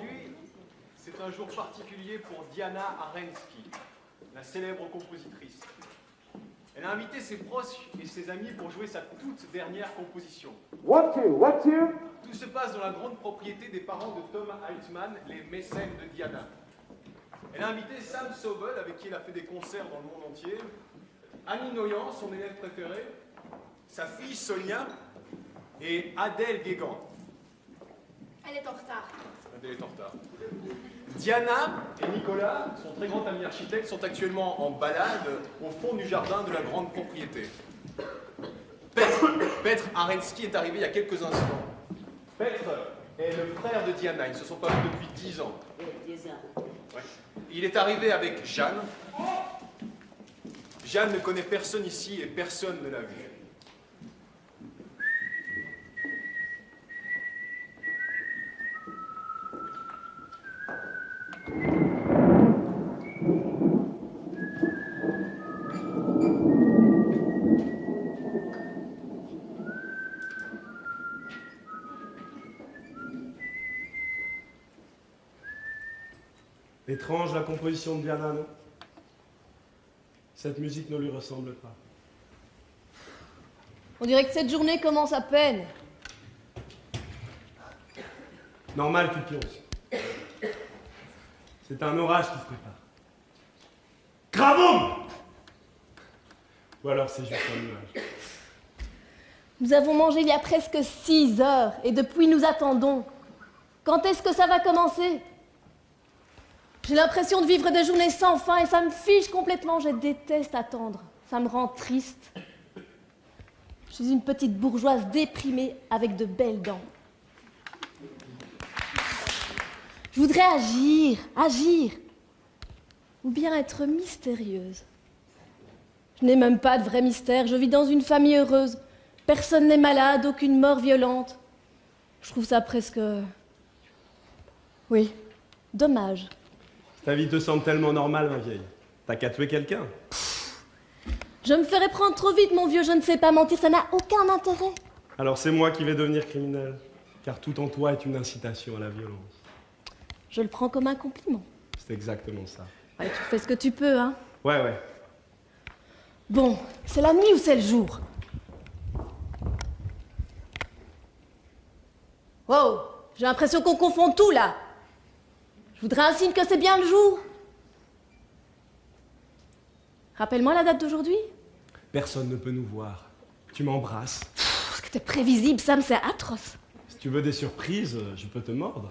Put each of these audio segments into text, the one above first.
Aujourd'hui, c'est un jour particulier pour Diana Arensky, la célèbre compositrice. Elle a invité ses proches et ses amis pour jouer sa toute dernière composition. What two? Tout se passe dans la grande propriété des parents de Tom Altman, les mécènes de Diana. Elle a invité Sam Sobel, avec qui elle a fait des concerts dans le monde entier, Annie Noyan, son élève préférée, sa fille Sonia et Adèle Guégan. Elle est en retard. Adèle est en retard. Diana et Nicolas, son très grand ami architecte, sont actuellement en balade au fond du jardin de la grande propriété. Petr Arensky est arrivé il y a quelques instants. Petr est le frère de Diana, ils ne se sont pas vus depuis 10 ans. Ouais. Il est arrivé avec Jeanne. Jeanne ne connaît personne ici et personne ne l'a vu. Étrange la composition de Diana, non? Cette musique ne lui ressemble pas. On dirait que cette journée commence à peine. Normal, tu pionces. C'est un orage qui se prépare. Gravoum! Ou alors c'est juste un nuage. Nous avons mangé il y a presque 6 heures et depuis nous attendons. Quand est-ce que ça va commencer? J'ai l'impression de vivre des journées sans fin et ça me fiche complètement. Je déteste attendre. Ça me rend triste. Je suis une petite bourgeoise déprimée avec de belles dents. Je voudrais agir. Ou bien être mystérieuse. Je n'ai même pas de vrai mystère. Je vis dans une famille heureuse. Personne n'est malade, aucune mort violente. Je trouve ça presque... Oui, dommage. Ta vie te semble tellement normale, ma vieille. T'as qu'à tuer quelqu'un. Je me ferais prendre trop vite, mon vieux, je ne sais pas mentir, ça n'a aucun intérêt. Alors c'est moi qui vais devenir criminel. Car tout en toi est une incitation à la violence. Je le prends comme un compliment. C'est exactement ça. Ouais, tu fais ce que tu peux, hein. Ouais. Bon, c'est la nuit ou c'est le jour? Wow, j'ai l'impression qu'on confond tout, là. Je voudrais un signe que c'est bien le jour. Rappelle-moi la date d'aujourd'hui. Personne ne peut nous voir. Tu m'embrasses. Parce que t'es prévisible, Sam, c'est atroce. Si tu veux des surprises, je peux te mordre.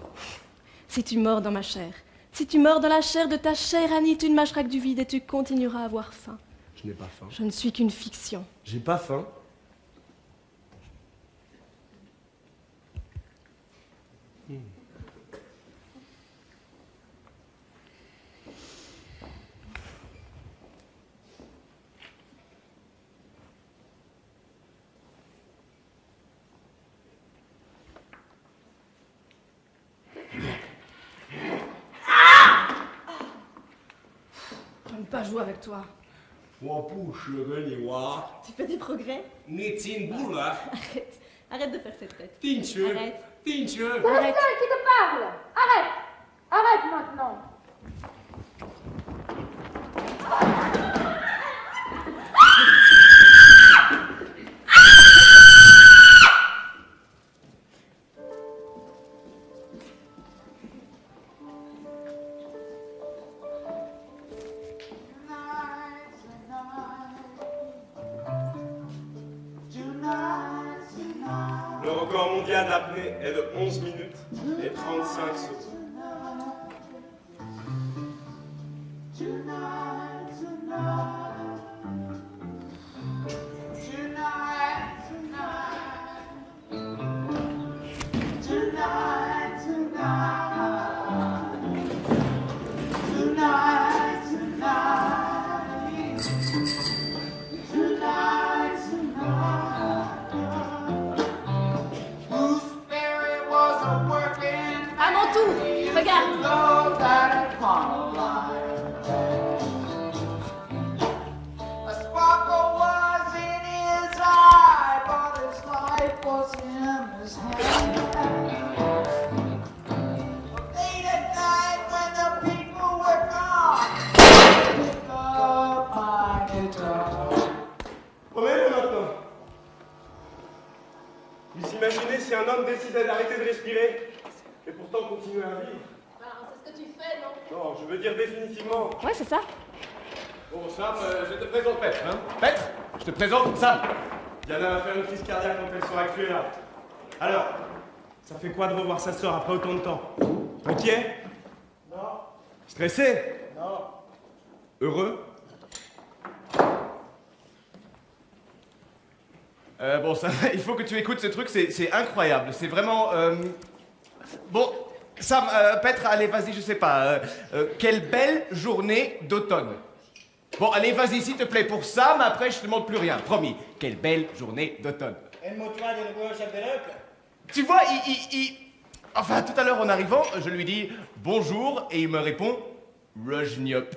Si tu mords dans ma chair, si tu mords dans la chair de ta chère Annie, tu ne mâcheras que du vide et tu continueras à avoir faim. Je n'ai pas faim. Je ne suis qu'une fiction. J'ai pas faim. J'aime pas jouer avec toi. Tu fais des progrès? Arrête de faire cette tête. Arrête. Arrête. Qui te parle? Arrête maintenant. Le record mondial d'apnée est de 11 minutes et 35 secondes. À mon tour, regarde. décidait d'arrêter de respirer, et pourtant continuer à vivre. C'est ce que tu fais, non? Non, je veux dire définitivement. Ouais, c'est ça. Bon, Sam, je te présente Petre, hein. Petre, je te présente Sam. Diana va faire une crise cardiaque quand elle sera actuée là. Alors, ça fait quoi de revoir sa sœur après autant de temps? Inquiet? Non, Stressé? non. Heureux? Bon, Sam, il faut que tu écoutes ce truc, c'est incroyable. C'est vraiment... Bon, Sam, Petre, allez, vas-y, je sais pas. Quelle belle journée d'automne. Bon, allez, vas-y, s'il te plaît, pour Sam, après, je te demande plus rien. Promis. Quelle belle journée d'automne. El motual del gauche à Perec. Tu vois, Enfin, tout à l'heure, en arrivant, je lui dis « Bonjour » et il me répond « Rojniop ».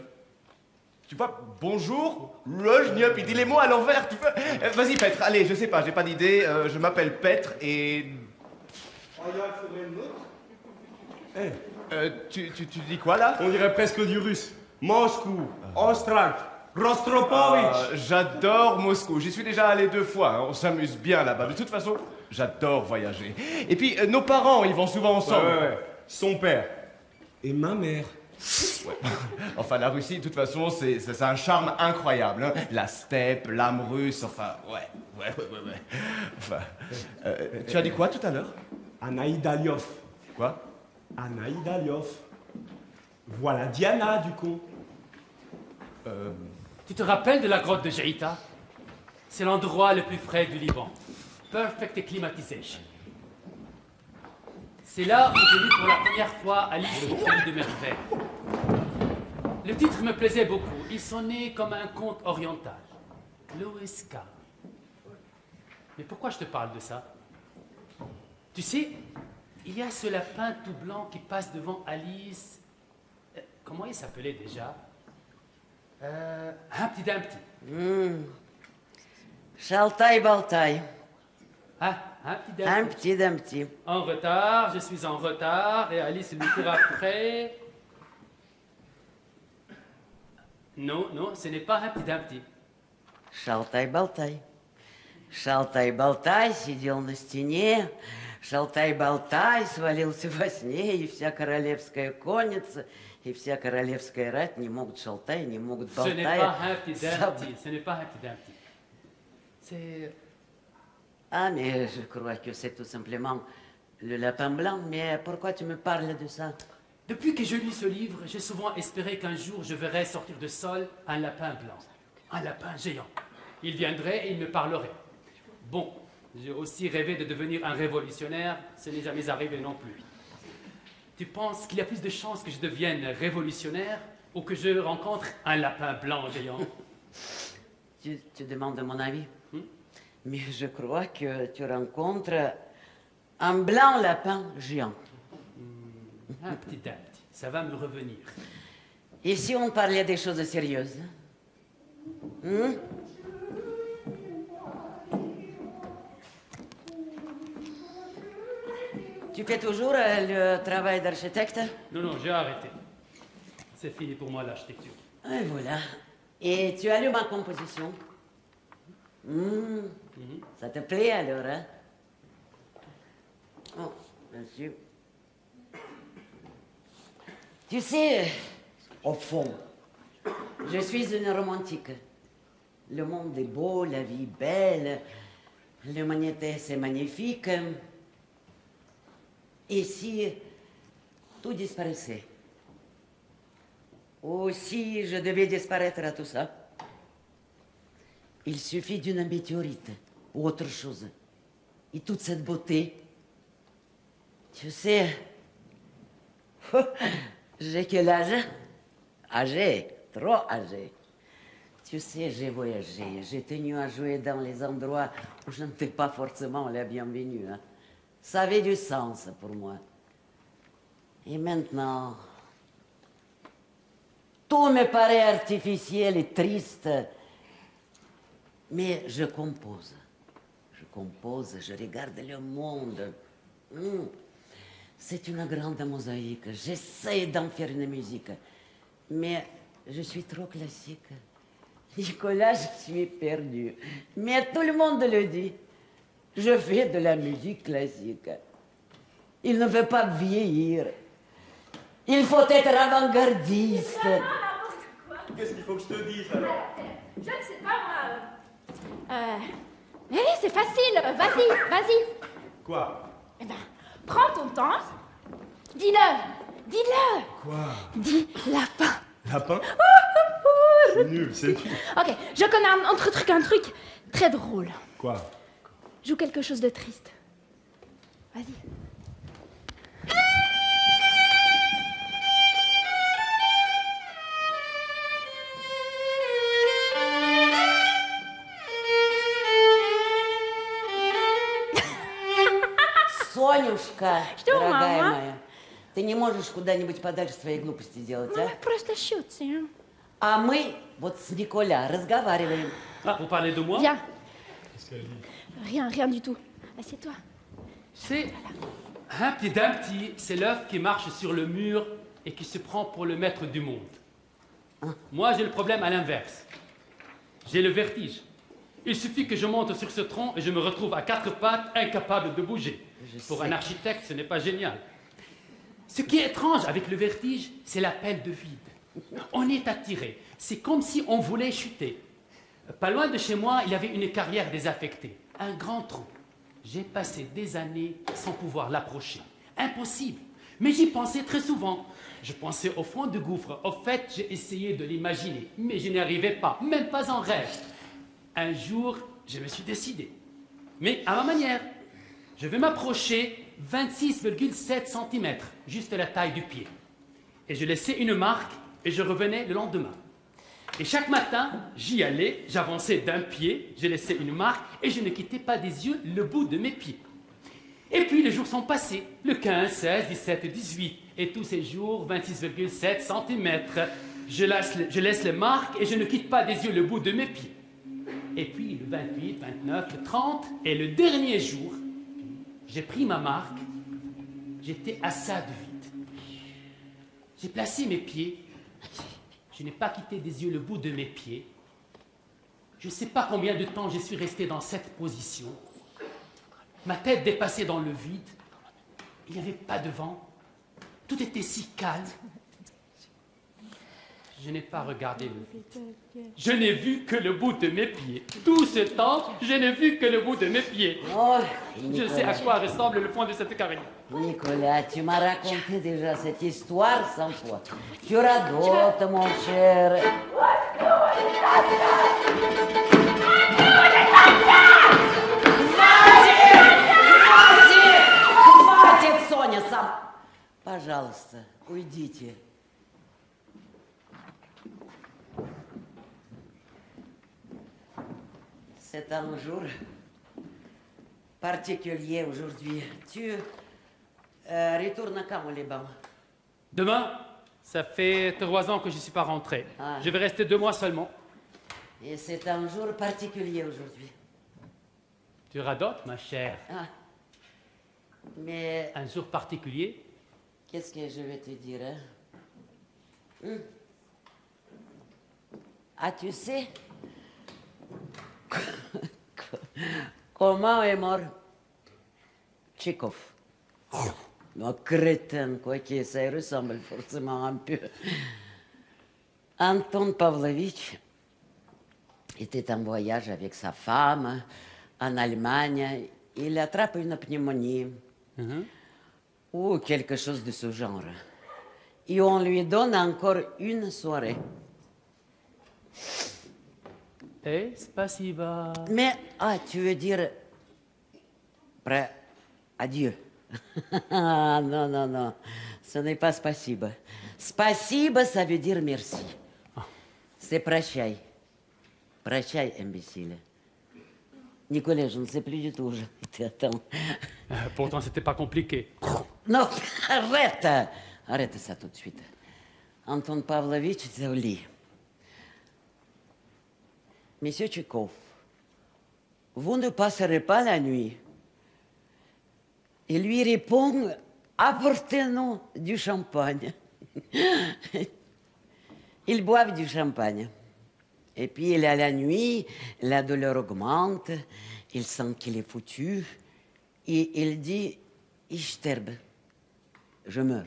Tu vois, « Bonjour, Rojniop ». Il dit les mots à l'envers, tu vois. Vas-y, Petre, allez, je sais pas, j'ai pas d'idée. Je m'appelle Petre et... Royal faudrait une autre. Tu dis quoi, là? On dirait presque du russe. Moscou, Ostrak, Rostropovitch. J'adore Moscou. J'y suis déjà allé 2 fois. Hein. On s'amuse bien là-bas. De toute façon, j'adore voyager. Et puis, nos parents, ils vont souvent ensemble. Ouais. Son père. Et ma mère. Ouais. Enfin, la Russie, de toute façon, c'est un charme incroyable. Hein. La steppe, l'âme russe, enfin, ouais. Enfin, tu as dit quoi tout à l'heure? Anaïdaliov. Quoi? Anaïdaliov. Voilà Diana, du coup. Tu te rappelles de la grotte de Jaïta? C'est l'endroit le plus frais du Liban. Perfect acclimatization. C'est là où j'ai lu pour la première fois Alice au Pays de Merveilles. Le titre me plaisait beaucoup. Il sonnait comme un conte oriental. L'OSK. Mais pourquoi je te parle de ça? Tu sais, il y a ce lapin tout blanc qui passe devant Alice. Comment il s'appelait déjà? Humpty Dumpty. Шалтай-болтай. Ah, Humpty Dumpty. Humpty Dumpty. En retard, je suis en retard, et Alice lui court après. Non, ce n'est pas Humpty Dumpty. Шалтай-болтай. Шалтай-болтай сидел на стене. Шалтай-болтай свалился во сне, и вся королевская конница, и вся королевская рать не могут шалтай, не могут Ce n'est болтай. pas Humpty Dumpty, ce n'est pas Humpty Dumpty. C'est... Ah, mais je crois que c'est tout simplement le lapin blanc. Mais pourquoi tu me parles de ça? Depuis que je lis ce livre, j'ai souvent espéré qu'un jour je verrais sortir de sol un lapin blanc, un lapin géant. Il viendrait et il me parlerait. Bon, j'ai aussi rêvé de devenir un révolutionnaire, ce n'est jamais arrivé non plus. Tu penses qu'il y a plus de chances que je devienne révolutionnaire ou que je rencontre un lapin blanc géant? Tu demandes mon avis? Mais je crois que tu rencontres un blanc lapin géant. Un petit Dumpty, ça va me revenir. Et si on parlait des choses sérieuses? Tu fais toujours le travail d'architecte? Non, j'ai arrêté. C'est fini pour moi l'architecture. Et voilà. Et tu as lu ma composition? Ça te plaît alors, hein? Oh, bien sûr. Tu sais, au fond, je suis une romantique. Le monde est beau, la vie belle, l'humanité c'est magnifique. Et si tout disparaissait? Ou si je devais disparaître à tout ça? Il suffit d'une météorite ou autre chose. Et toute cette beauté. Tu sais, j'ai quel âge? Âgé, trop âgé. Tu sais, j'ai voyagé, j'ai tenu à jouer dans les endroits où je n'étais pas forcément la bienvenue. Hein. Ça avait du sens pour moi. Et maintenant, tout me paraît artificiel et triste. Mais je compose, je regarde le monde. C'est une grande mosaïque. J'essaie d'en faire une musique. Mais je suis trop classique. Nicolas, je suis perdu. Mais tout le monde le dit. Je fais de la musique classique. Il ne veut pas vieillir. Il faut être avant-gardiste. Qu'est-ce qu'il faut que je te dise alors? Je ne sais pas, moi. Allez, c'est facile. Vas-y, vas-y. Quoi? Eh ben, prends ton temps. Dis-le. Dis-le. Quoi? Dis lapin. Lapin? C'est nul, c'est nul. Ok, je connais un truc très drôle. Quoi? Joue quelque chose de triste. Vas-y. Сонюшка, Что, дорогая мама? моя, ты не можешь куда-нибудь подальше свои глупости делать, а? Просто шутим. А мы вот с Николя разговариваем. Ah, vous parlez de moi? Viens. Qu'est-ce qu'elle dit? Rien du tout. Assieds-toi. C'est un pied d'un petit, c'est l'œuf qui marche sur le mur et qui se prend pour le maître du monde. Moi, j'ai le problème à l'inverse. J'ai le vertige. Il suffit que je monte sur ce tronc et je me retrouve à quatre pattes, incapable de bouger. Pour un architecte, ce n'est pas génial. Ce qui est étrange avec le vertige, c'est l'appel de vide. On est attiré. C'est comme si on voulait chuter. Pas loin de chez moi, il y avait une carrière désaffectée. Un grand trou. J'ai passé des années sans pouvoir l'approcher. Impossible. Mais j'y pensais très souvent. Je pensais au fond du gouffre. Au fait, j'ai essayé de l'imaginer, mais je n'y arrivais pas, même pas en rêve. Un jour, je me suis décidé. Mais à ma manière. Je vais m'approcher 26,7 cm, juste la taille du pied. Et je laissais une marque et je revenais le lendemain. Et chaque matin, j'y allais, j'avançais d'un pied, je laissais une marque et je ne quittais pas des yeux le bout de mes pieds. Et puis les jours sont passés, le 15, 16, 17, 18, et tous ces jours, 26,7 cm. Je laisse les marques et je ne quitte pas des yeux le bout de mes pieds. Et puis le 28, 29, le 30, et le dernier jour, j'ai pris ma marque, j'étais à ça de vide. J'ai placé mes pieds, je n'ai pas quitté des yeux le bout de mes pieds. Je ne sais pas combien de temps je suis resté dans cette position. Ma tête dépassait dans le vide, il n'y avait pas de vent, tout était si calme. Je n'ai pas regardé le vide. Je n'ai vu que le bout de mes pieds. Tout ce temps, je n'ai vu que le bout de mes pieds. Oh, Je sais à quoi ressemble le fond de cette carrière. Nicolas, tu m'as raconté déjà cette histoire 100 fois. Tu radotes, mon cher. Хватит, Соня, сам. Пожалуйста, уйдите. C'est un jour particulier aujourd'hui. Tu retournes quand au Liban? Demain, ça fait 3 ans que je ne suis pas rentré. Ah. Je vais rester 2 mois seulement. Et c'est un jour particulier aujourd'hui. Tu radotes, ma chère. Ah. Mais Un jour particulier. qu'est-ce que je vais te dire, hein? Ah, tu sais comment est mort Tchekhov? Non, crétin, quoi, qui ça y ressemble forcément un peu. Anton Pavlovitch était en voyage avec sa femme en Allemagne. Il attrape une pneumonie ou quelque chose de ce genre. Et on lui donne encore une soirée. Eh, spasiba. Mais, tu veux dire... Adieu. Ah, non, non, non. Ce n'est pas spasiba. Spasiba, ça veut dire merci. C'est prощай. Prощай, imbécile. Nicolas, je ne sais plus du tout où j'étais. Attends. Pourtant, c'était pas compliqué. Non, arrête. Arrête ça tout de suite. Anton Pavlovitch était au lit. Monsieur Tchekhov, vous ne passerez pas la nuit. Il lui répond, apportez-nous du champagne. Ils boivent du champagne. Et puis, il a la nuit, la douleur augmente, il sent qu'il est foutu, et il dit, ich sterbe. je meurs.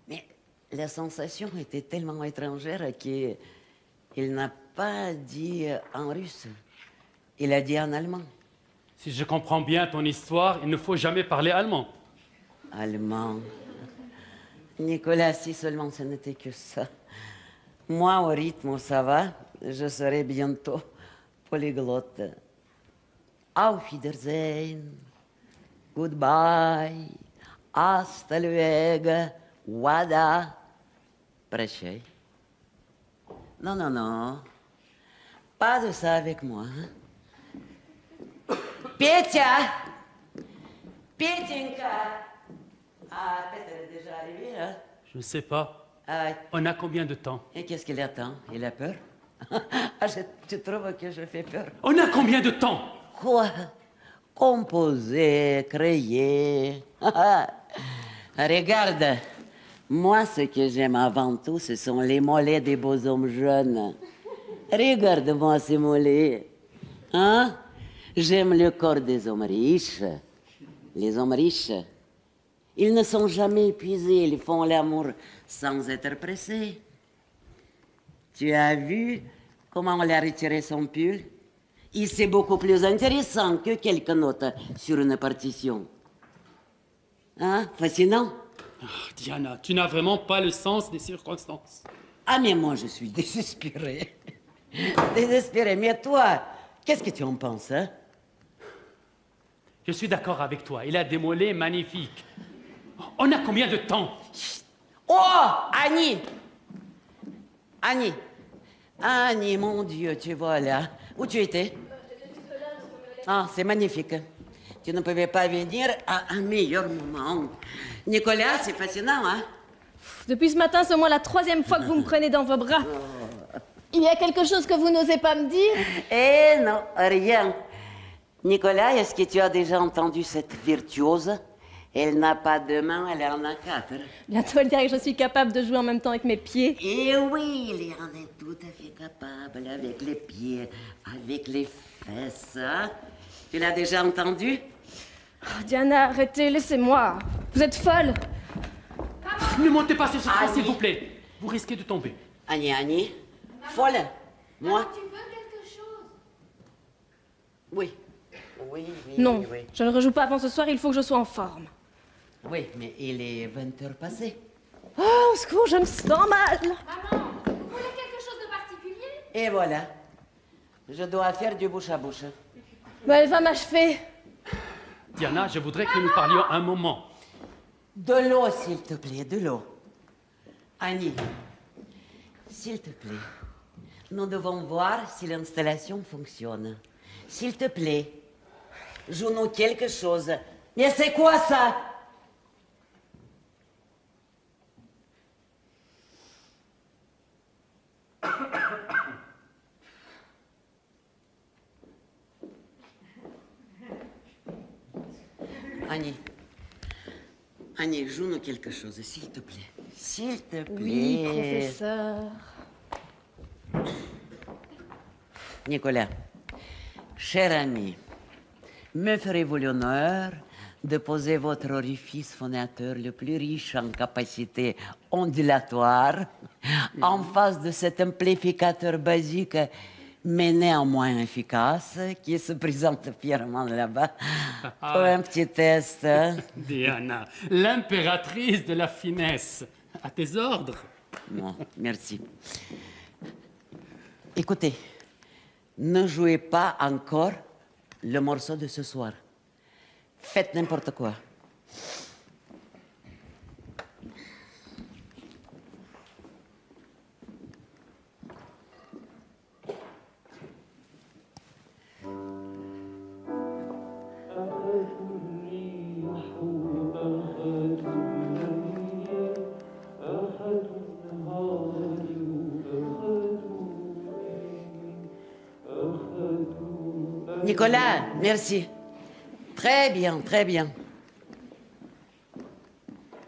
Mais la sensation était tellement étrangère qu'il n'a pas dit en russe. Il a dit en allemand. Si je comprends bien ton histoire, il ne faut jamais parler allemand. Allemand. Nicolas, si seulement ce n'était que ça. Moi, au rythme où ça va, je serai bientôt polyglotte. Auf Wiedersehen. Goodbye. Hasta luego. Wada. Prощай. Non, non, non. Pas de ça avec moi. Hein? Petya! Petinka! Ah, Peter est déjà arrivé, hein? Je ne sais pas. Ah, On a combien de temps? et qu'est-ce qu'il attend? Il a peur? Tu trouves que je fais peur? On a combien de temps? Quoi? Composer, créer. Regarde, moi, ce que j'aime avant tout, ce sont les mollets des beaux hommes jeunes. Regarde-moi ces mollets. Hein? J'aime le corps des hommes riches. Les hommes riches, ils ne sont jamais épuisés, ils font l'amour sans être pressés. Tu as vu comment on lui a retiré son pull? Il c'est beaucoup plus intéressant que quelques notes sur une partition. Hein? Fascinant? Ah, Diana, tu n'as vraiment pas le sens des circonstances. Ah, mais moi, je suis désespéré. Désespéré. Mais toi, qu'est-ce que tu en penses, hein? Je suis d'accord avec toi, il a des mollets magnifiques. On a combien de temps? Oh, Annie! Annie! Annie, mon Dieu, tu vois là. Où tu étais? Ah, c'est magnifique. Tu ne pouvais pas venir à un meilleur moment. Nicolas, c'est fascinant, hein? Depuis ce matin, c'est au moins la 3e fois que vous me prenez dans vos bras. Il y a quelque chose que vous n'osez pas me dire? Eh non, rien. Nicolas, est-ce que tu as déjà entendu cette virtuose? Elle n'a pas de main, elle en a 4. Bientôt, elle dirait que je suis capable de jouer en même temps avec mes pieds. Eh oui, il en est tout à fait capable, avec les pieds, avec les fesses. Hein? Tu l'as déjà entendu? Oh, Diana, arrêtez, laissez-moi. Vous êtes folle. Ne montez pas sur ce train, Annie. s'il vous plaît. Vous risquez de tomber. Annie, folle? Moi? Tu veux quelque chose? Oui. Oui, oui, Non, oui, oui. je ne rejoue pas avant ce soir, il faut que je sois en forme. Oui, mais il est 20 heures passées. Oh, au secours, je me sens mal. Maman, vous voulez quelque chose de particulier? Et voilà. Je dois faire du bouche à bouche. Mais elle va m'achever. Diana, je voudrais que nous parlions un moment. De l'eau, s'il te plaît, de l'eau. Annie, s'il te plaît, nous devons voir si l'installation fonctionne. S'il te plaît, joue-nous quelque chose. Mais c'est quoi ça? Annie. Annie, joue-nous quelque chose, s'il te plaît. S'il te plaît. Oui, professeur. Nicolas, cher ami, me ferez-vous l'honneur de poser votre orifice phonateur le plus riche en capacité ondulatoire en face de cet amplificateur basique mais néanmoins efficace qui se présente fièrement là-bas pour un petit test. Hein? Diana, l'impératrice de la finesse. À tes ordres. Non, merci. Écoutez, ne jouez pas encore le morceau de ce soir. Faites n'importe quoi. Nicolas, merci. Très bien, très bien.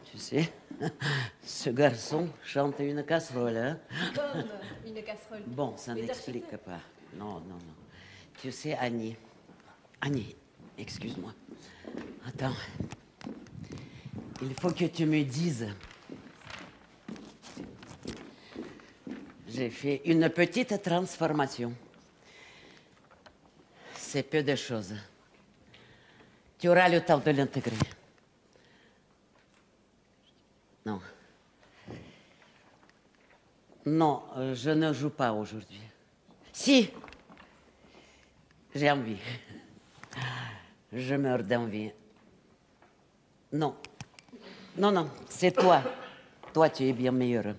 Tu sais, ce garçon chante une casserole, hein? Comme une casserole. Bon, ça Mais n'explique pas. Non, non, non. Tu sais, Annie, excuse-moi. Attends. il faut que tu me dises. J'ai fait une petite transformation. C'est peu de choses. Tu auras le temps de l'intégrer. Non. Non, je ne joue pas aujourd'hui. Si, j'ai envie. Je meurs d'envie. Non. Non, non, c'est toi. Toi, tu es bien meilleur.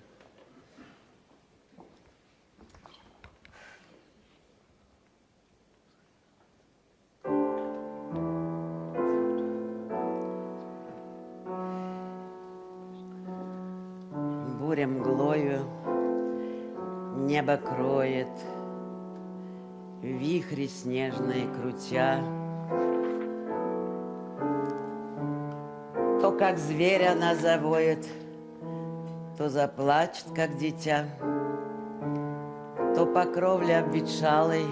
Буря мглою, небо кроет, вихри снежные крутя. То, как зверь она завоет, то заплачет, как дитя, то по кровле обветшалой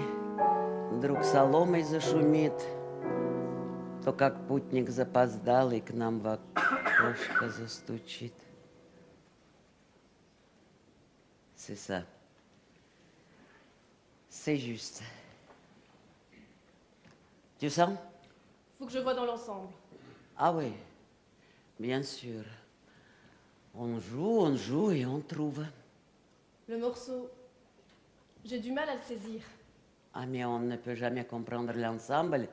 вдруг соломой зашумит, то, как путник запоздалый к нам в окошко застучит. C'est ça. C'est juste. Tu sens? Faut que je vois dans l'ensemble. Ah oui, bien sûr. On joue et on trouve. Le morceau, j'ai du mal à le saisir. Ah, mais on ne peut jamais comprendre l'ensemble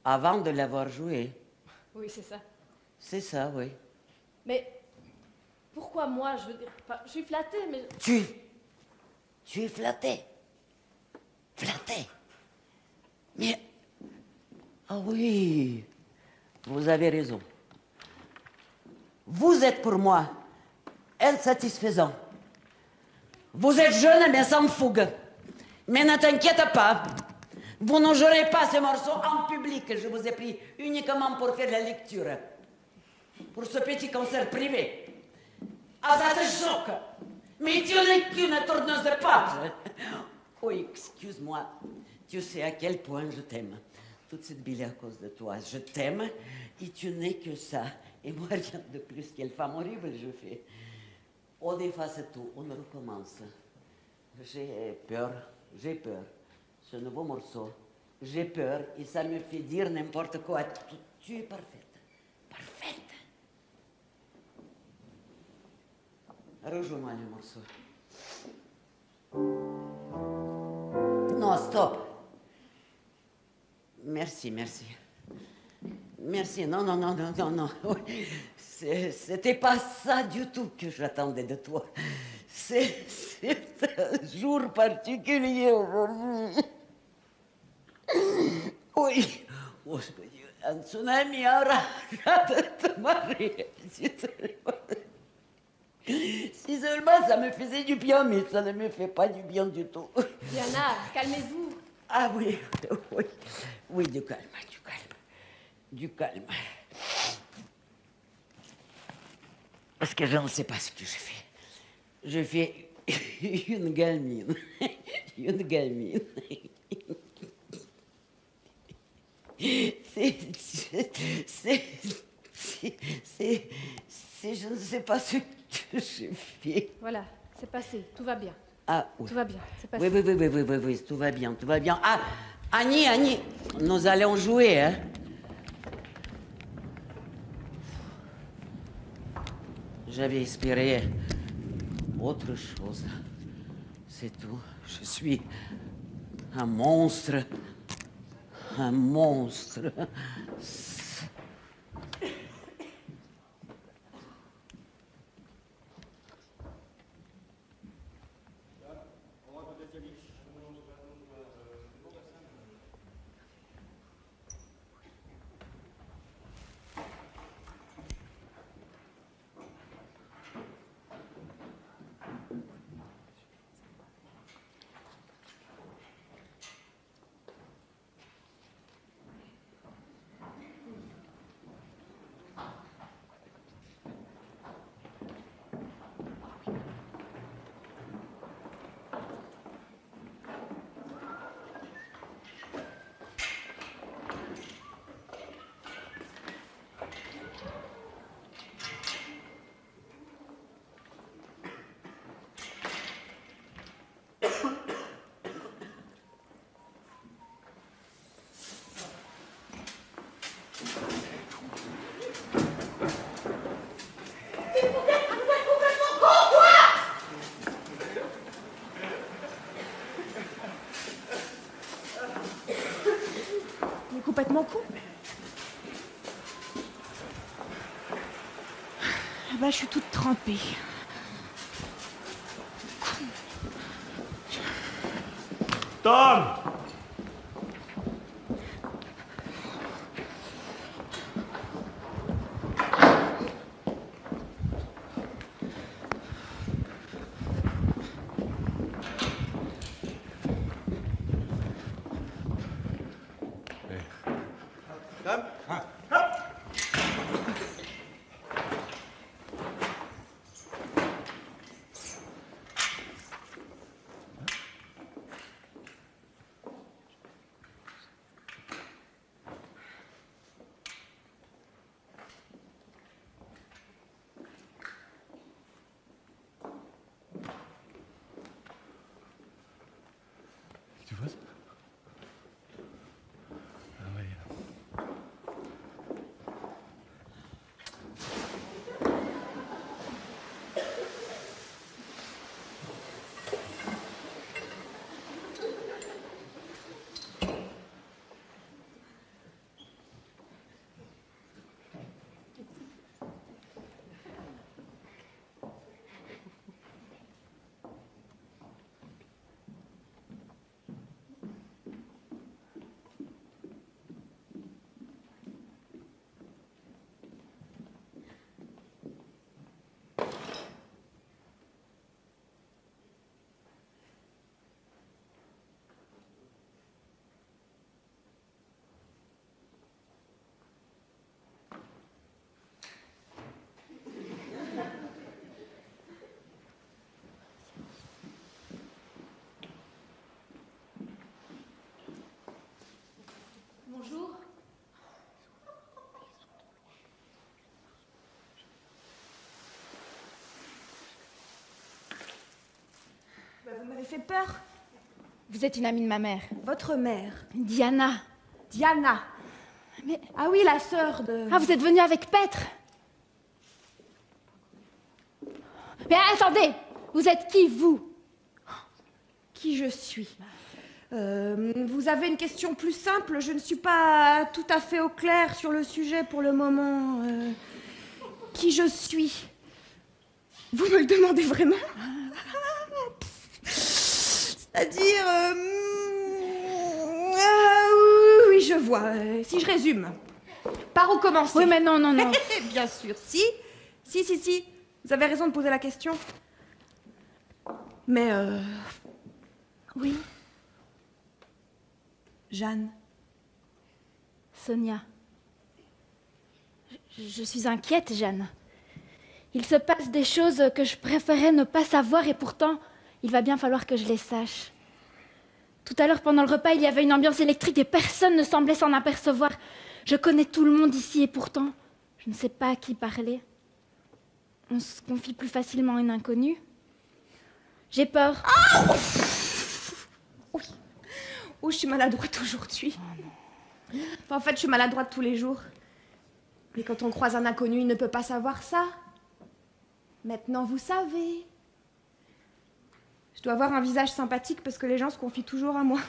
avant de l'avoir joué. Oui, c'est ça. C'est ça, oui. Mais pourquoi moi, je veux dire, enfin, je suis flattée, mais Tu es flatté. Flatté. Mais... Ah oui, vous avez raison. Vous êtes pour moi insatisfaisant. Vous êtes jeune mais sans fougue. Mais ne t'inquiète pas, vous ne jouerez pas ce morceau en public. Je vous ai pris uniquement pour faire la lecture. Pour ce petit concert privé. Ah, ça te choque. Mais tu n'es qu'une tourneuse de page. Oh, excuse-moi. Tu sais à quel point je t'aime. Toute cette bile à cause de toi. Je t'aime et tu n'es que ça. Et moi, rien de plus. Quelle femme horrible je fais. On efface tout. On recommence. J'ai peur. Ce nouveau morceau. J'ai peur et ça me fait dire n'importe quoi. Tu es parfaite. Parfaite. Rejoins-moi le morceau. Non, stop. Merci. Merci. Non. C'était pas ça du tout que j'attendais de toi. C'est un jour particulier aujourd'hui. Oui. Un tsunami aura de te marier. Si seulement ça me faisait du bien, mais ça ne me fait pas du bien du tout. Diana, calmez-vous. Ah oui, du calme. Parce que je ne sais pas ce que je fais. Je fais une gamine. Je ne sais pas ce que je fais. Voilà, c'est passé, tout va bien. Ah, oui. Tout va bien, c'est passé. Oui, tout va bien. Ah, Annie, nous allons jouer, hein. J'avais espéré autre chose. C'est tout. Je suis un monstre. je suis toute trempée. Tom! Dame, Tu vois ça? Ah ouais. Bonjour. Vous m'avez fait peur. Vous êtes une amie de ma mère. Votre mère, Diana. Diana. Mais... Ah oui, la sœur de... Ah, vous êtes venue avec Petre. Mais attendez, vous êtes qui, vous? Qui je suis. Vous avez une question plus simple? Je ne suis pas tout à fait au clair sur le sujet pour le moment. Qui je suis? Vous me le demandez vraiment? C'est-à-dire... oui, je vois. Si je résume. Par où commencer? Oui, mais non. Bien sûr, si. Si. Vous avez raison de poser la question. Mais, Oui, Jeanne. Sonia. Je suis inquiète, Jeanne. Il se passe des choses que je préférais ne pas savoir et pourtant, il va bien falloir que je les sache. Tout à l'heure, pendant le repas, il y avait une ambiance électrique et personne ne semblait s'en apercevoir. Je connais tout le monde ici et pourtant, je ne sais pas à qui parler. On se confie plus facilement à une inconnue. J'ai peur. Ah oui. Oh, je suis maladroite aujourd'hui. Enfin, en fait, je suis maladroite tous les jours. Mais quand on croise un inconnu, il ne peut pas savoir ça. Maintenant, vous savez. Je dois avoir un visage sympathique parce que les gens se confient toujours à moi.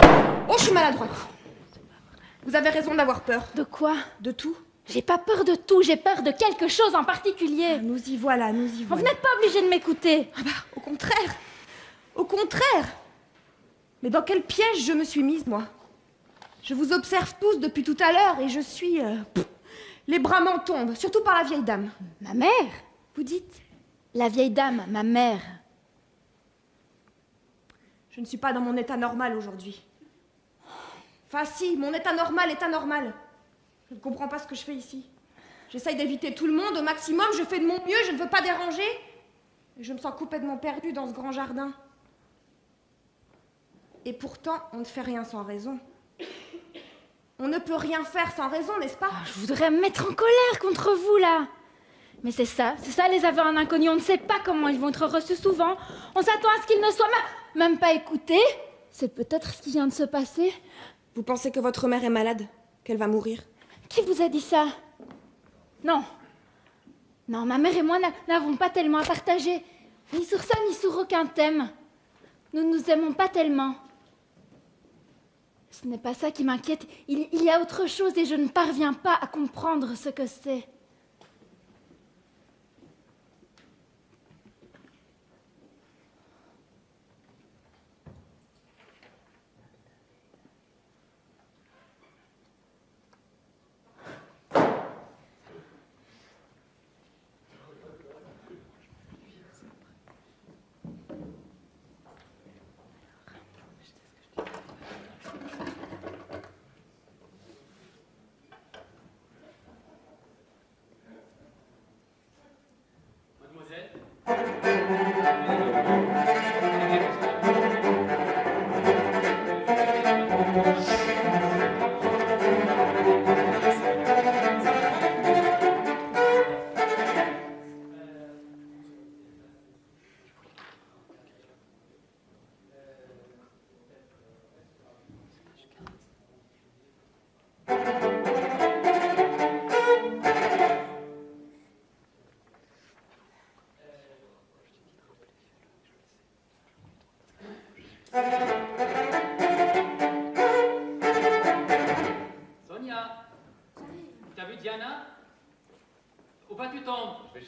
Oh, je suis maladroite. Vous avez raison d'avoir peur. De quoi? De tout. J'ai pas peur de tout, j'ai peur de quelque chose en particulier. Nous y voilà, nous y Vous voilà. n'êtes pas obligé de m'écouter. Ah bah, au contraire. Au contraire. Mais dans quel piège je me suis mise, moi? Je vous observe tous depuis tout à l'heure et je suis... les bras m'en tombent, surtout par la vieille dame. Ma mère? Vous dites? La vieille dame, ma mère. Je ne suis pas dans mon état normal aujourd'hui. Enfin si, mon état normal est anormal. Je ne comprends pas ce que je fais ici. J'essaye d'éviter tout le monde au maximum, je fais de mon mieux, je ne veux pas déranger. Et je me sens complètement perdue dans ce grand jardin. Et pourtant, on ne fait rien sans raison. On ne peut rien faire sans raison, n'est-ce pas? Je voudrais me mettre en colère contre vous, là. Mais c'est ça les aveux en inconnu. On ne sait pas comment ils vont être reçus souvent. On s'attend à ce qu'ils ne soient même pas écoutés. C'est peut-être ce qui vient de se passer. Vous pensez que votre mère est malade? Qu'elle va mourir? Qui vous a dit ça? Non. Non, ma mère et moi n'avons pas tellement à partager. Ni sur ça, ni sur aucun thème. Nous ne nous aimons pas tellement. Ce n'est pas ça qui m'inquiète. Il y a autre chose et je ne parviens pas à comprendre ce que c'est.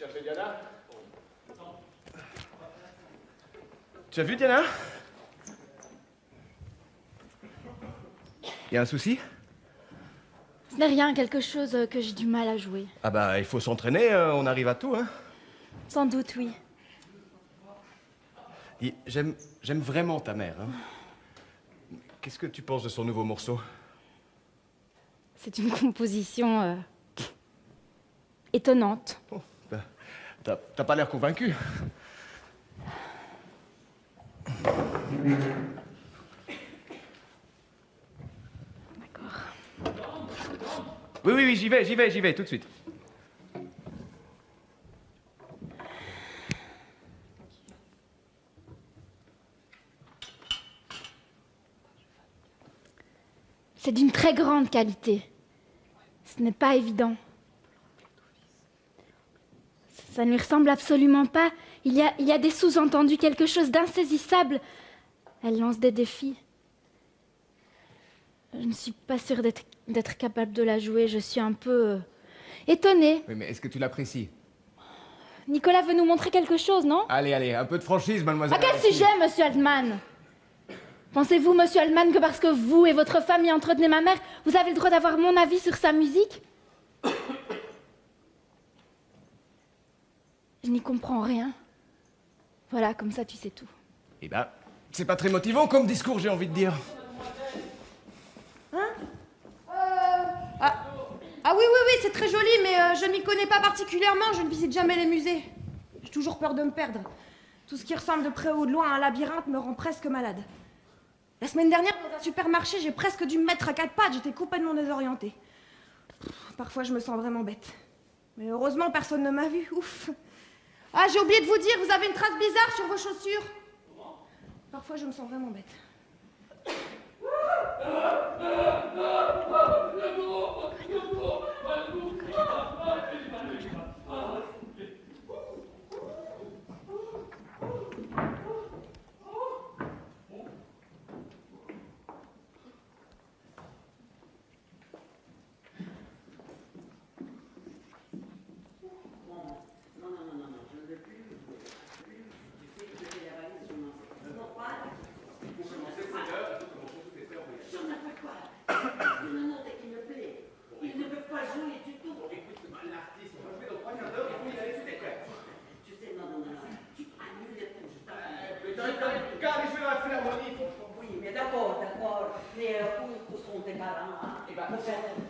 cherchez Diana? Tu as vu Diana? Y a un souci? Ce n'est rien, quelque chose que j'ai du mal à jouer. Ah bah, il faut s'entraîner, on arrive à tout, hein. Sans doute, oui. J'aime vraiment ta mère, hein. Qu'est-ce que tu penses de son nouveau morceau? C'est une composition étonnante. Oh, bah, t'as pas l'air convaincu. D'accord. Oui, j'y vais, tout de suite. C'est d'une très grande qualité. Ce n'est pas évident. Ça ne lui ressemble absolument pas. Il y a des sous-entendus, quelque chose d'insaisissable. Elle lance des défis. Je ne suis pas sûre d'être capable de la jouer. Je suis un peu étonnée. Oui, mais est-ce que tu l'apprécies? Nicolas veut nous montrer quelque chose, non? Allez, un peu de franchise, mademoiselle. À quel sujet, monsieur Altman? Pensez-vous, monsieur Altman, que parce que vous et votre famille entretenez ma mère, vous avez le droit d'avoir mon avis sur sa musique? Je n'y comprends rien. Voilà, comme ça, tu sais tout. Eh ben, c'est pas très motivant comme discours, j'ai envie de dire. Ah oui, c'est très joli, mais je ne m'y connais pas particulièrement, je ne visite jamais les musées. J'ai toujours peur de me perdre. Tout ce qui ressemble de près ou de loin à un labyrinthe me rend presque malade. La semaine dernière, dans un supermarché, j'ai presque dû me mettre à quatre pattes, j'étais complètement désorientée. Parfois, je me sens vraiment bête. Mais heureusement, personne ne m'a vue, ouf. Ah, j'ai oublié de vous dire, vous avez une trace bizarre sur vos chaussures. Parfois, je me sens vraiment bête.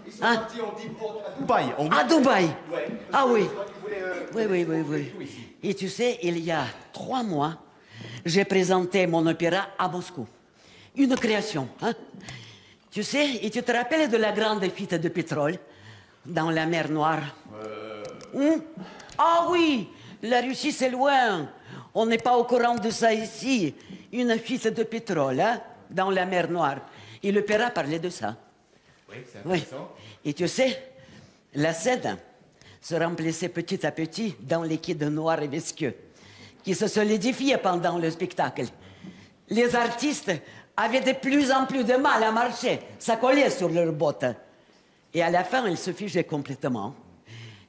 Ils sont partis à Dubaï. À Dubaï. Ouais. Ah oui. Ils voulaient, Oui. Et tu sais, il y a 3 mois, j'ai présenté mon opéra à Moscou. Une création, hein. Tu sais, et tu te rappelles de la grande fuite de pétrole dans la mer Noire? Ah oui, la Russie c'est loin. On n'est pas au courant de ça ici. Une fuite de pétrole, hein, dans la mer Noire. Et l'opéra parlait de ça. Oui, c'est intéressant. Et tu sais, la scène se remplissait petit à petit dans liquide noir et visqueux, qui se solidifiait pendant le spectacle. Les artistes avaient de plus en plus de mal à marcher, ça collait sur leurs bottes. Et à la fin, ils se figeaient complètement.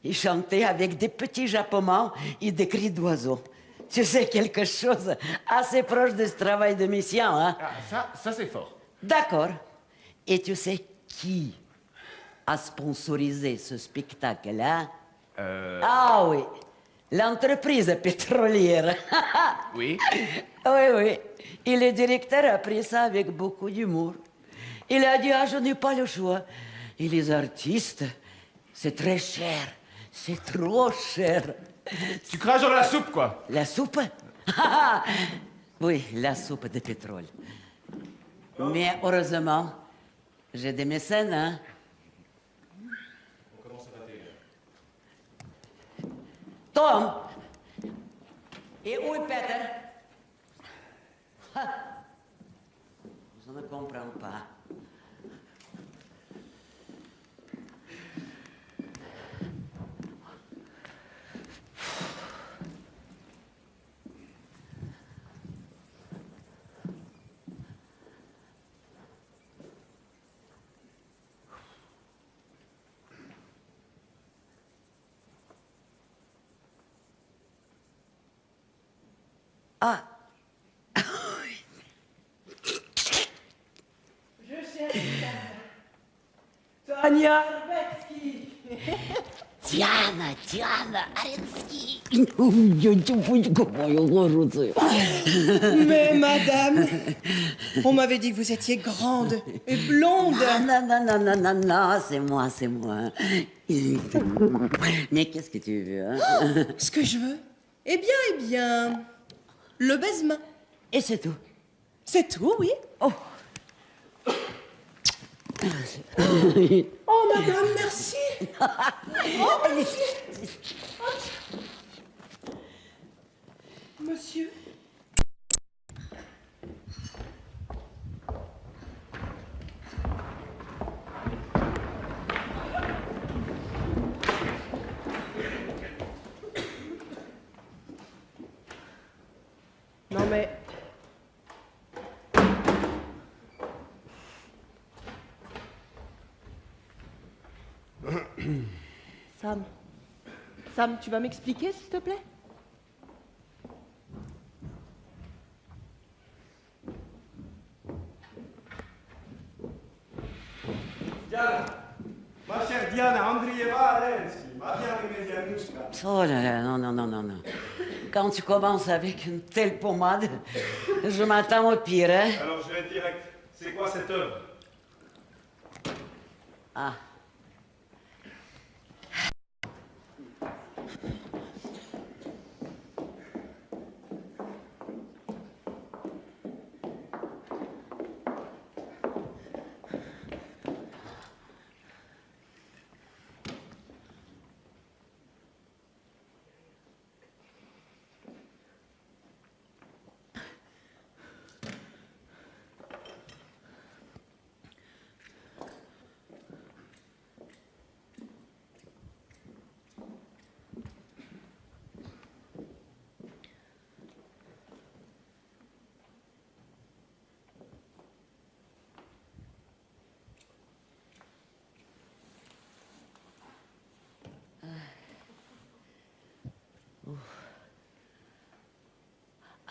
Ils chantaient avec des petits jappements et des cris d'oiseaux. Tu sais, quelque chose assez proche de ce travail de mission, hein? Ah, ça c'est fort. D'accord. Et tu sais qui a sponsorisé ce spectacle-là? Ah oui, l'entreprise pétrolière. Oui. Oui. Et le directeur a pris ça avec beaucoup d'humour. Il a dit, ah, je n'ai pas le choix. Et les artistes, c'est très cher. C'est trop cher. Tu craches dans la soupe, quoi. La soupe? Oui, la soupe de pétrole. Mais heureusement, j'ai des mécènes, hein. On commence à 21h. Tom! Et où est Peter? Je ne comprends pas. Ah, Je cherche Tania Betzky. Diana Arensky. Mais madame, on m'avait dit que vous étiez grande et blonde. Non, c'est moi. Mais qu'est-ce que tu veux, hein? Ce que je veux? Eh bien, le baisement. Et c'est tout. C'est tout, oui. Oh. Oh, madame, merci. Oh, merci. Monsieur. Non mais... Sam, tu vas m'expliquer, s'il te plaît? Diana, ma chère Diana Andrieva Arensky, ma bien-aimée Dianouchka. Oh là là, non. Quand tu commences avec une telle pommade, je m'attends au pire, hein? Alors je vais direct. C'est quoi cette œuvre? Ah.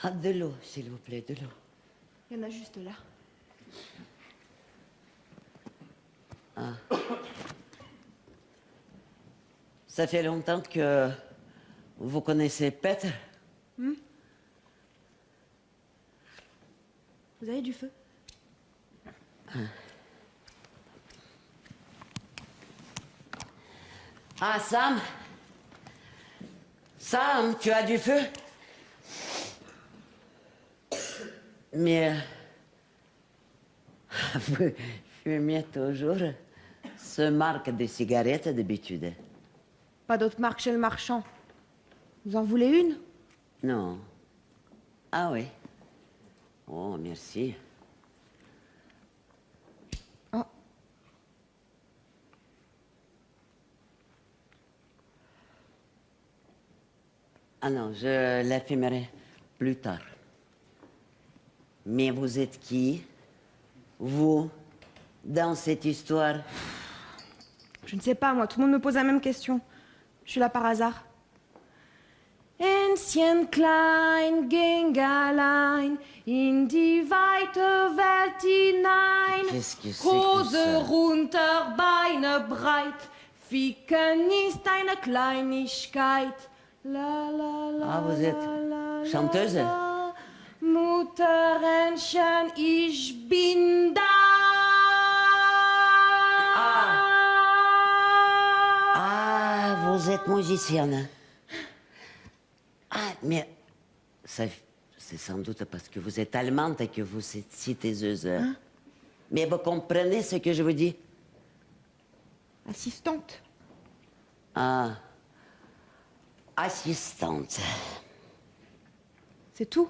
Ah, de l'eau, s'il vous plaît, de l'eau. Il y en a juste là. Ah. Ça fait longtemps que vous connaissez Peter? Vous avez du feu? Ah, Sam? Sam, tu as du feu? Mais vous fumiez toujours ce marque de cigarettes d'habitude? Pas d'autre marque chez le marchand. Vous en voulez une? Non. Ah oui. Oh, merci. Oh. Ah non, je la fumerai plus tard. Mais vous êtes qui, vous, dans cette histoire? Je ne sais pas, moi, tout le monde me pose la même question. Je suis là par hasard. Ancien klein ging allein in die weite Welt hinein. Qu'est-ce que c'est que Hose ça? runter, Beine breit, Ficken ist eine Kleinigkeit. La la la. Ah, vous êtes la, la, chanteuse? la. Mutterentchen, ich bin da. Ah, vous êtes musicienne. Ah, mais ça, c'est sans doute parce que vous êtes allemande et que vous êtes si taiseuse. Hein? Mais vous comprenez ce que je vous dis? Assistante. Ah, assistante. C'est tout.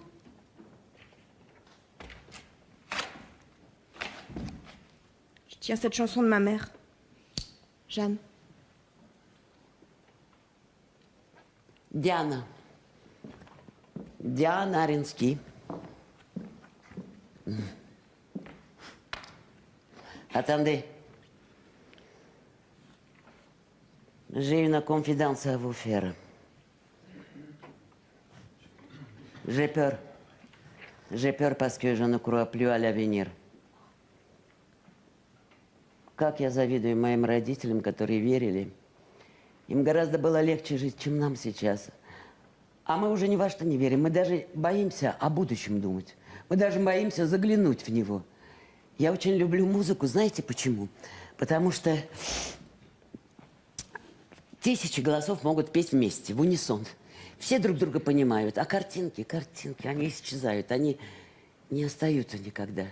Je tiens cette chanson de ma mère. Jeanne. Diana. Diana Arensky. Attendez. J'ai une confidence à vous faire. J'ai peur. J'ai peur parce que je ne crois plus à l'avenir. Как я завидую моим родителям, которые верили. Им гораздо было легче жить, чем нам сейчас. А мы уже ни во что не верим. Мы даже боимся о будущем думать. Мы даже боимся заглянуть в него. Я очень люблю музыку. Знаете почему? Потому что тысячи голосов могут петь вместе, в унисон. Все друг друга понимают. А картинки, они исчезают. Они не остаются никогда.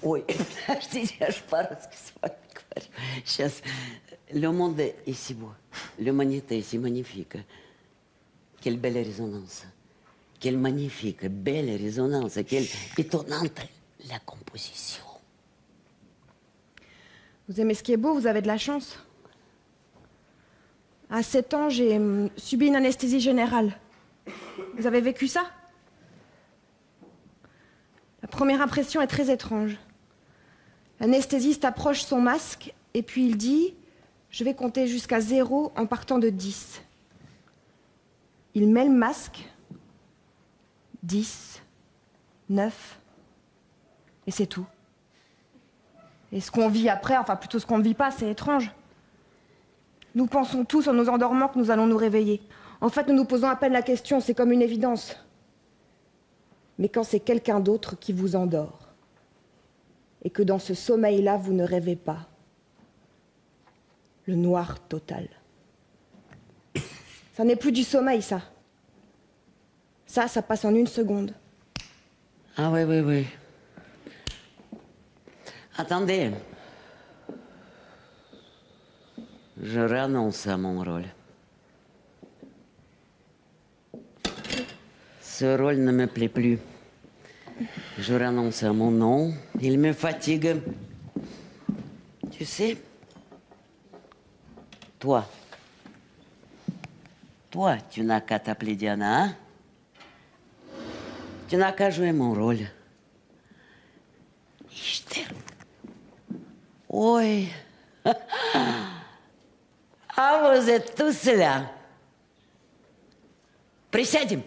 Ой, подождите, я же по-русски с вами говорю. Сейчас. Le monde est si beau. L'humanité est si magnifique. Quelle belle résonance. Quelle magnifique, belle résonance. Quelle étonnante la composition. Vous aimez ce qui est beau, vous avez de la chance. À 7 ans, j'ai subi une anesthésie générale. Vous avez vécu ça? La première impression est très étrange. L'anesthésiste approche son masque et puis il dit « Je vais compter jusqu'à 0 en partant de 10 ». Il met le masque, 10, 9, et c'est tout. Et ce qu'on vit après, enfin plutôt ce qu'on ne vit pas, c'est étrange. Nous pensons tous en nous endormant que nous allons nous réveiller. En fait, nous nous posons à peine la question, c'est comme une évidence. Mais quand c'est quelqu'un d'autre qui vous endort, et que dans ce sommeil-là, vous ne rêvez pas, le noir total. Ça n'est plus du sommeil, ça. Ça passe en 1 seconde. Ah oui, oui, oui. Attendez. Je renonce à mon rôle. Ce rôle ne me plaît plus. Je renonce à mon nom. Il me fatigue. Tu sais, toi, tu n'as qu'à t'appeler Diana, hein? Tu n'as qu'à jouer mon rôle. Je t'aime. Oui. Ah, vous êtes tous là. Присядем.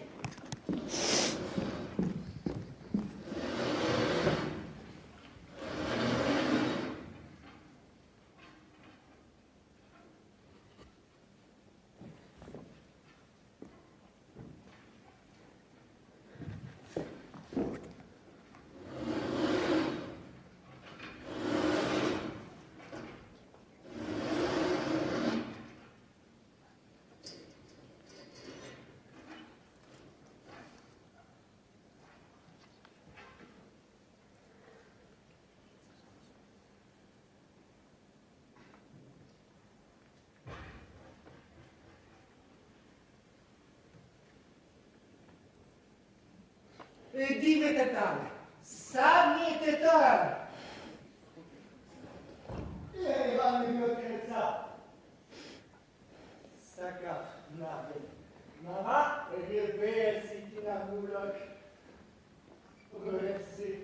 Иди вы там, сами ты там. Я Иван Митрица. Сака, надо. Мама, ребесики на мулок. Ребеси.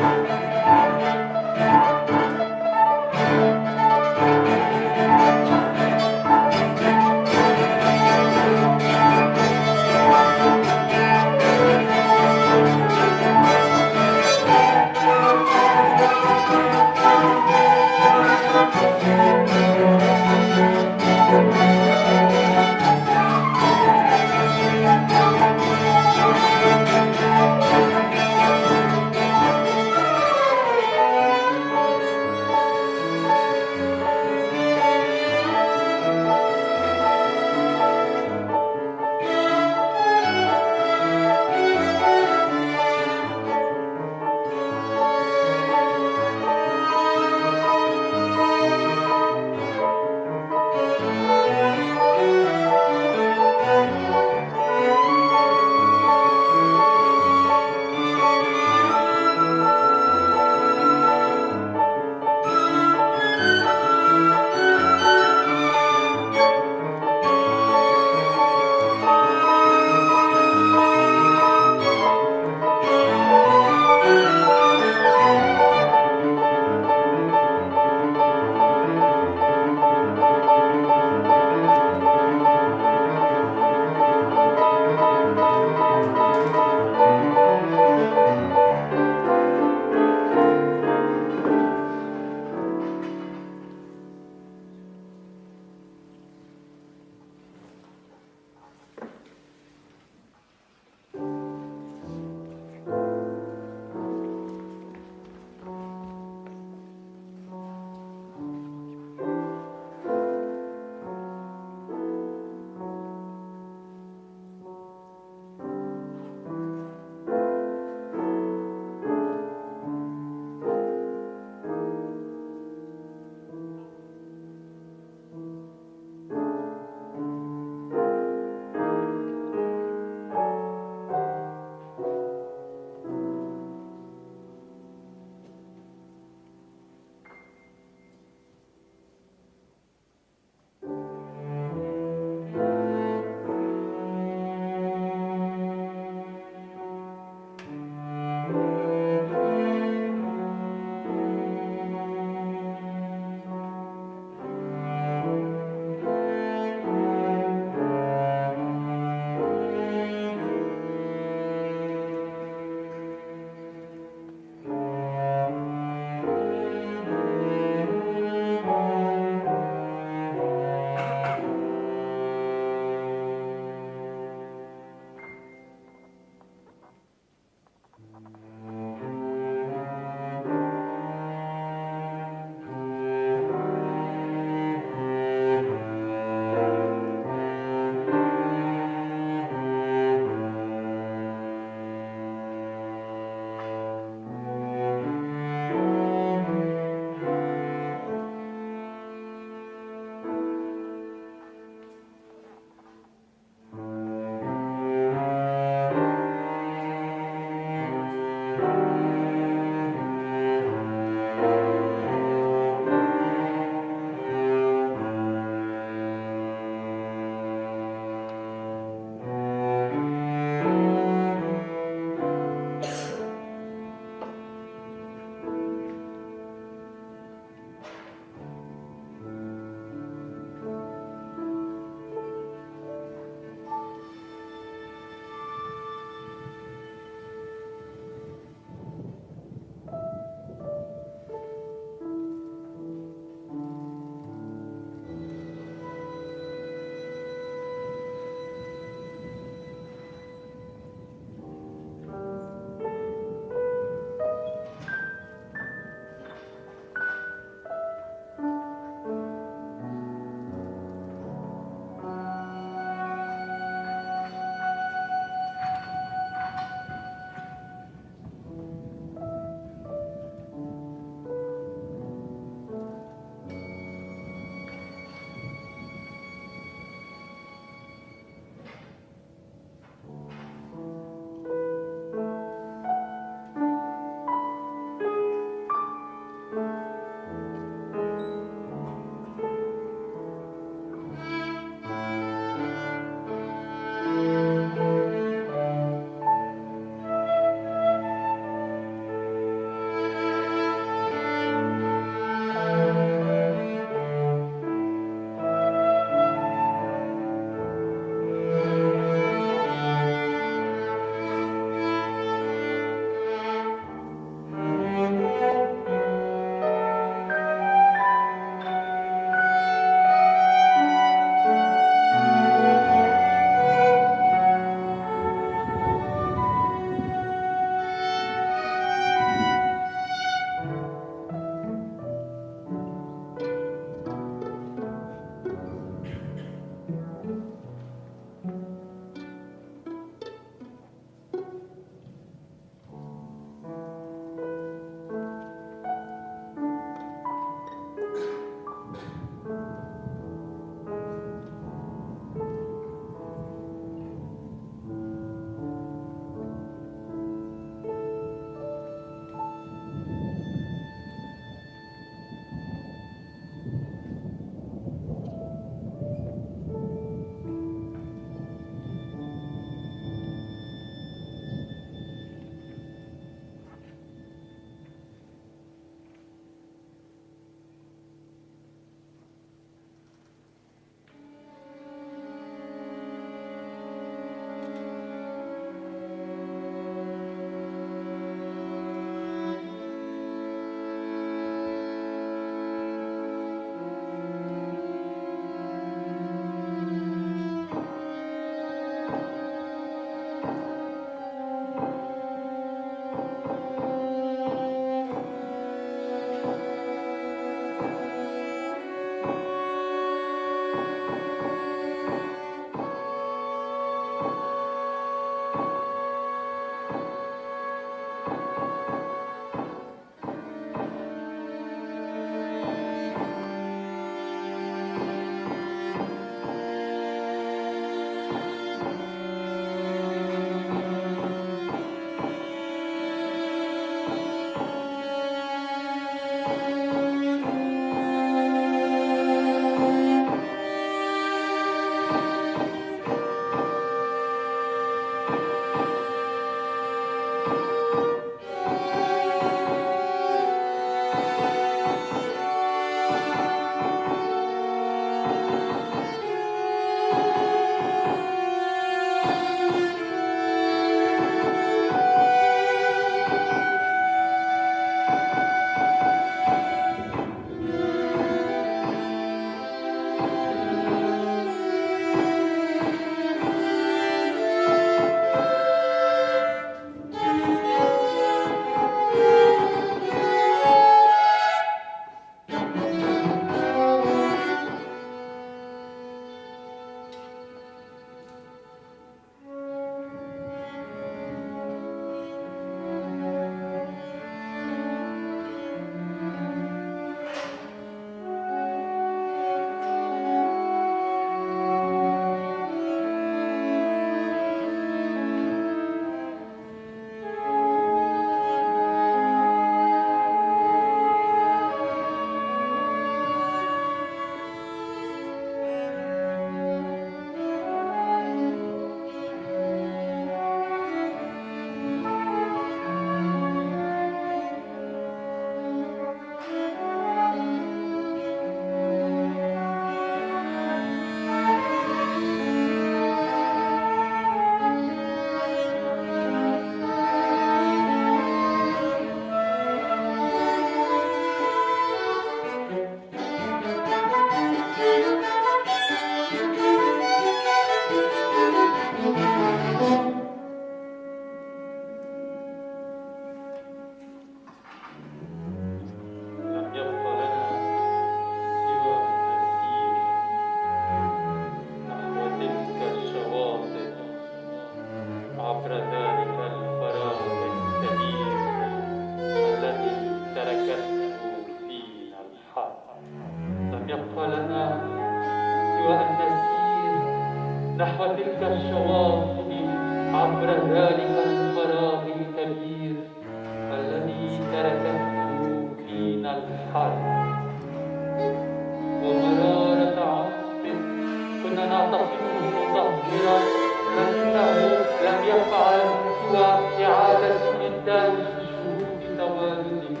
تنشوف توازنه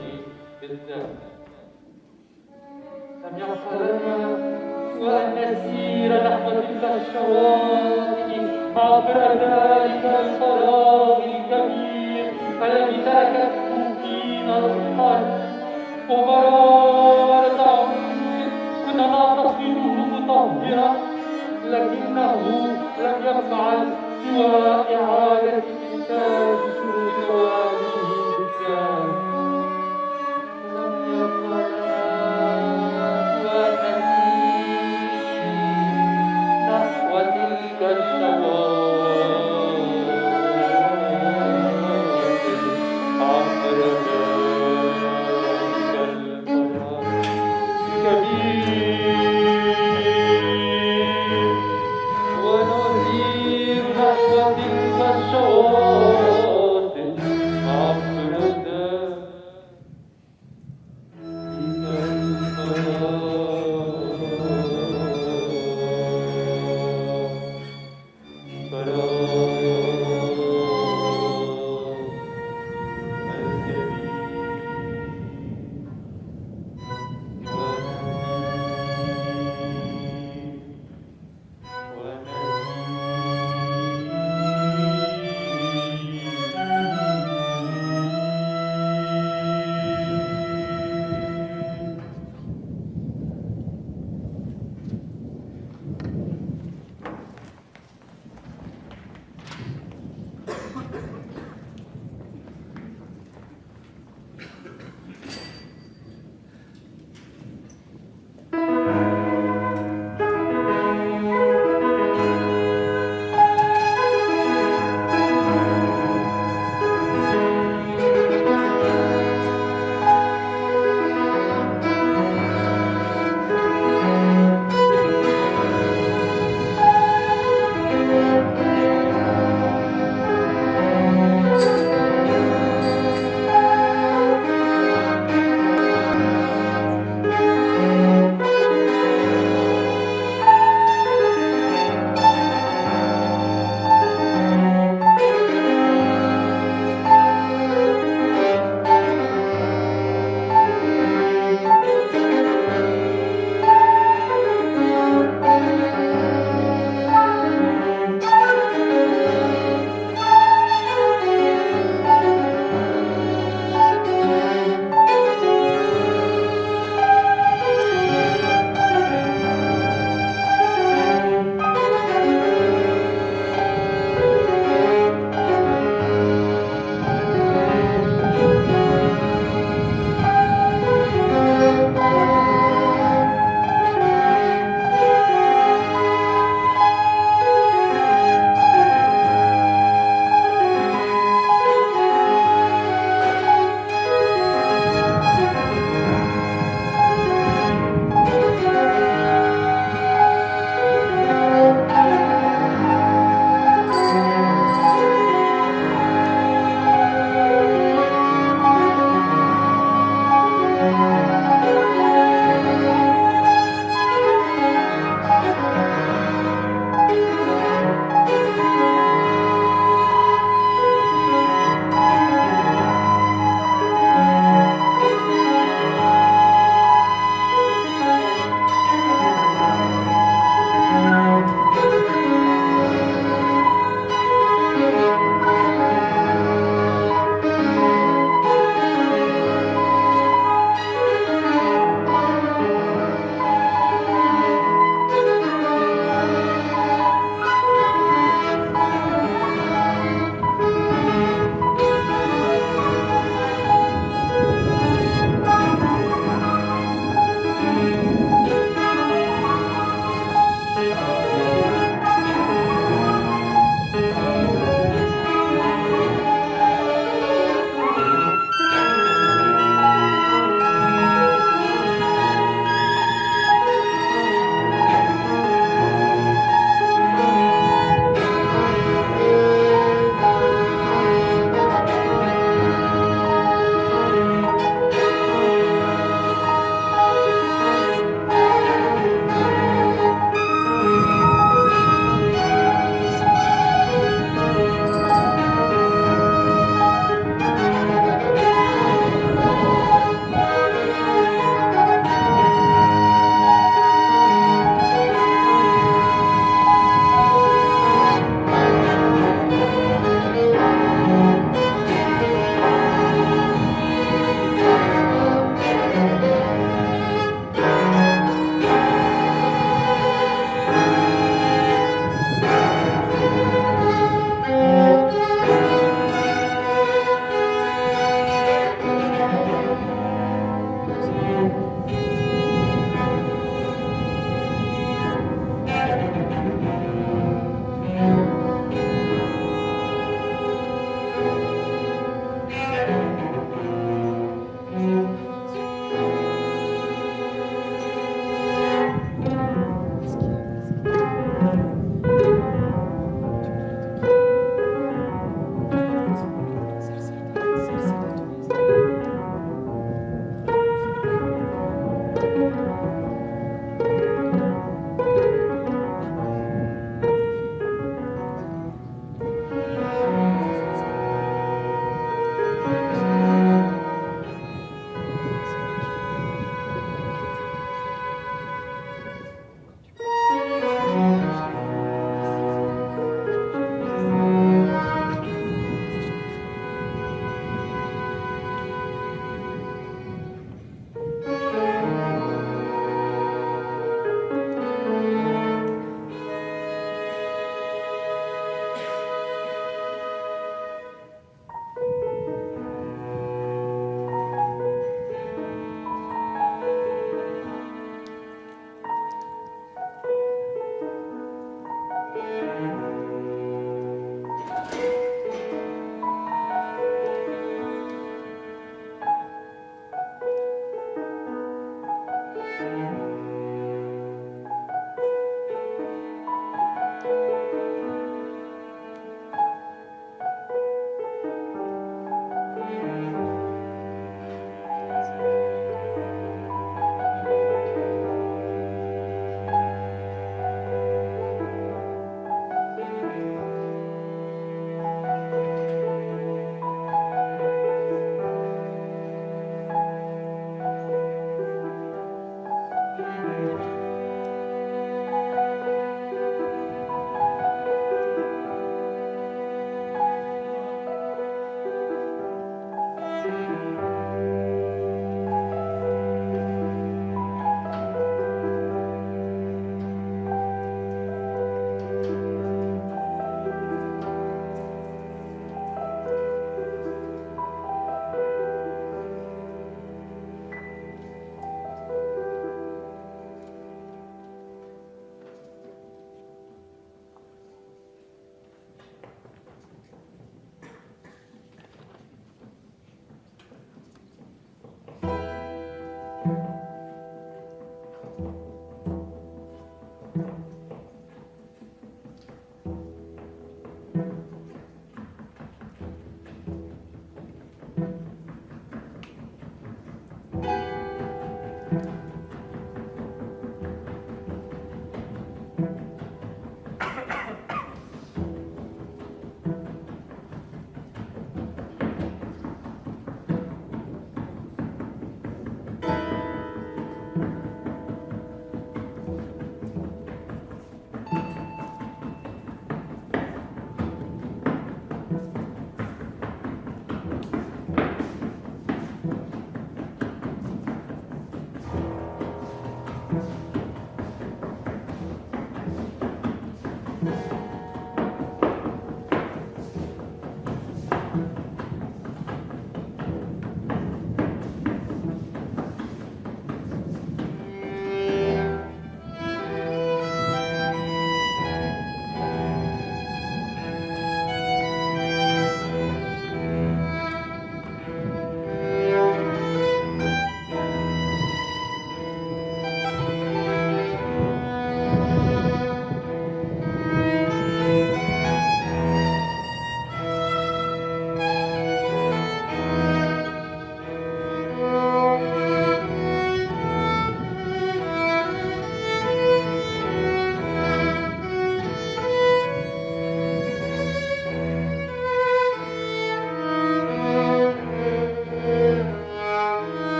بالذات لم يبق لنا وأن نسير نحو تلك الشواطئ عبر ذلك الفراغ الكبير الذي تركته فينا الأرض ومرارة عمر كنا نعتقده مطهرا لكنه لم يفعل سوى إعادة إنتاج شروط والده بالذات لم يبق نحو تلك الشواطئ عبر ذلك الفراغ الكبير ونسير نحو تلك الشواطئ عبر